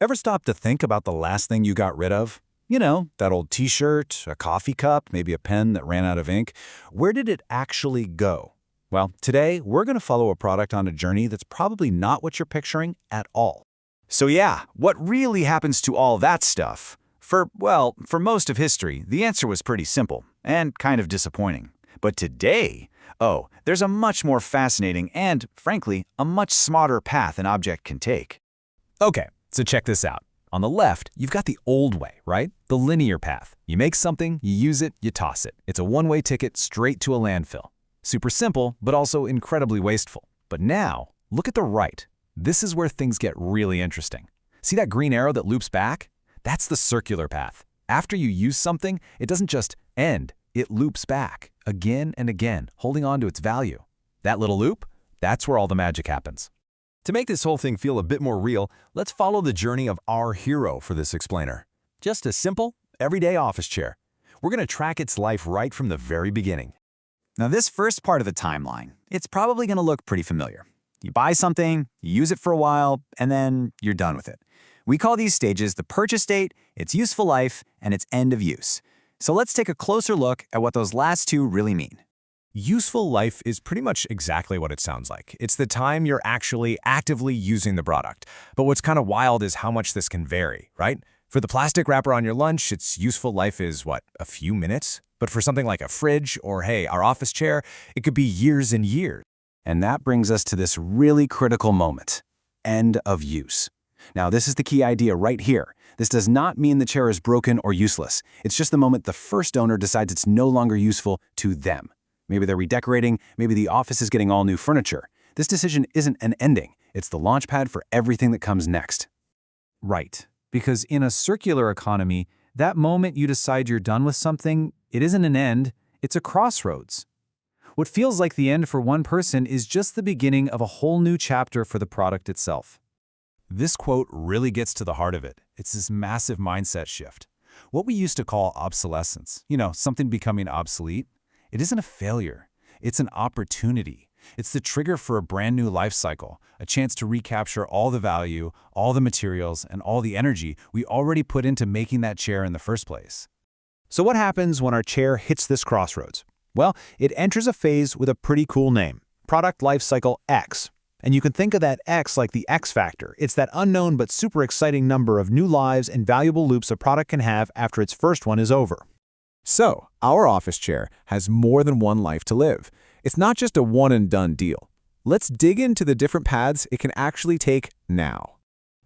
Ever stop to think about the last thing you got rid of? You know, that old t-shirt, a coffee cup, maybe a pen that ran out of ink. Where did it actually go? Well, today we're going to follow a product on a journey that's probably not what you're picturing at all. So yeah, what really happens to all that stuff? For most of history, the answer was pretty simple and kind of disappointing. But today, there's a much more fascinating and, frankly, a much smarter path an object can take. Okay, so check this out. On the left, you've got the old way, right? The linear path. You make something, you use it, you toss it. It's a one-way ticket straight to a landfill. Super simple, but also incredibly wasteful. But now, look at the right. This is where things get really interesting. See that green arrow that loops back? That's the circular path. After you use something, it doesn't just end, it loops back, again and again, holding on to its value. That little loop, that's where all the magic happens. To make this whole thing feel a bit more real, let's follow the journey of our hero for this explainer. Just a simple, everyday office chair. We're going to track its life right from the very beginning. Now this first part of the timeline, it's probably going to look pretty familiar. You buy something, you use it for a while, and then you're done with it. We call these stages the purchase date, its useful life, and its end of use. So let's take a closer look at what those last two really mean. Useful life is pretty much exactly what it sounds like. It's the time you're actually actively using the product. But what's kind of wild is how much this can vary, right? For the plastic wrapper on your lunch, its useful life is, a few minutes? But for something like a fridge or, hey, our office chair, it could be years and years. And that brings us to this really critical moment, end of use. Now, this is the key idea right here. This does not mean the chair is broken or useless. It's just the moment the first owner decides it's no longer useful to them. Maybe they're redecorating, maybe the office is getting all new furniture. This decision isn't an ending. It's the launch pad for everything that comes next. Right, because in a circular economy, that moment you decide you're done with something, it isn't an end, it's a crossroads. What feels like the end for one person is just the beginning of a whole new chapter for the product itself. This quote really gets to the heart of it. It's this massive mindset shift. What we used to call obsolescence, something becoming obsolete, it isn't a failure. It's an opportunity. It's the trigger for a brand new life cycle, a chance to recapture all the value, all the materials, and all the energy we already put into making that chair in the first place. So what happens when our chair hits this crossroads? Well, it enters a phase with a pretty cool name, Product Life Cycle X. And you can think of that X like the X factor. It's that unknown but super exciting number of new lives and valuable loops a product can have after its first one is over. So, our office chair has more than one life to live. It's not just a one-and-done deal. Let's dig into the different paths it can actually take now.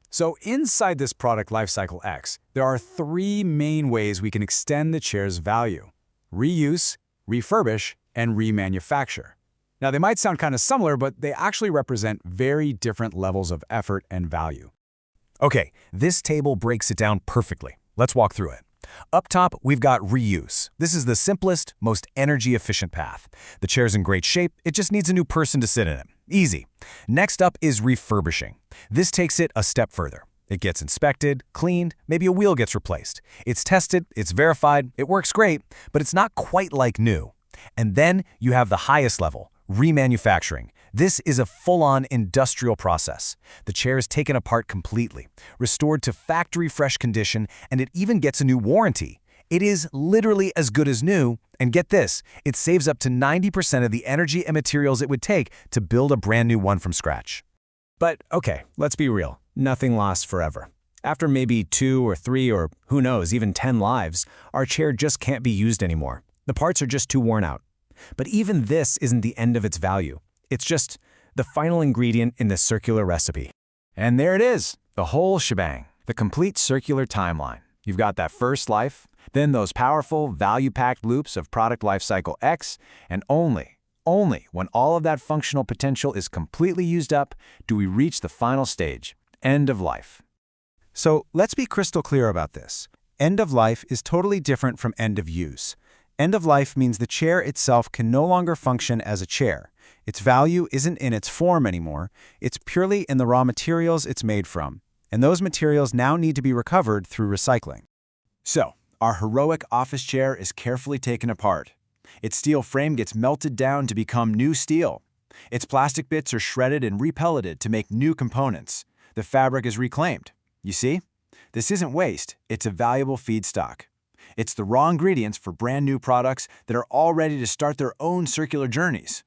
So inside this product lifecycle X, there are three main ways we can extend the chair's value: reuse, refurbish, and remanufacture. Now, they might sound kind of similar, but they actually represent very different levels of effort and value. Okay, this table breaks it down perfectly. Let's walk through it. Up top, we've got reuse. This is the simplest, most energy-efficient path. The chair's in great shape, it just needs a new person to sit in it. Easy. Next up is refurbishing. This takes it a step further. It gets inspected, cleaned, maybe a wheel gets replaced. It's tested, it's verified, it works great, but it's not quite like new. And then you have the highest level, remanufacturing. This is a full-on industrial process. The chair is taken apart completely, restored to factory-fresh condition, and it even gets a new warranty. It is literally as good as new, and get this, it saves up to 90% of the energy and materials it would take to build a brand new one from scratch. But okay, let's be real. Nothing lasts forever. After maybe 2 or 3 or who knows, even 10 lives, our chair just can't be used anymore. The parts are just too worn out. But even this isn't the end of its value. It's just the final ingredient in the circular recipe. And there it is, the whole shebang, the complete circular timeline. You've got that first life, then those powerful, value-packed loops of Product Lifecycle X, and only when all of that functional potential is completely used up do we reach the final stage, end of life. So let's be crystal clear about this. End of life is totally different from end of use. End of life means the chair itself can no longer function as a chair. Its value isn't in its form anymore, it's purely in the raw materials it's made from. And those materials now need to be recovered through recycling. So, our heroic office chair is carefully taken apart. Its steel frame gets melted down to become new steel. Its plastic bits are shredded and repelleted to make new components. The fabric is reclaimed. You see? This isn't waste, it's a valuable feedstock. It's the raw ingredients for brand new products that are all ready to start their own circular journeys.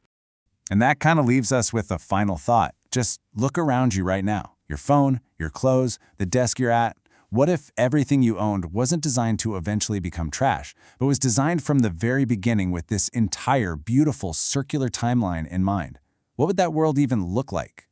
And that kind of leaves us with a final thought. Just look around you right now. Your phone, your clothes, the desk you're at. What if everything you owned wasn't designed to eventually become trash, but was designed from the very beginning with this entire beautiful circular timeline in mind? What would that world even look like?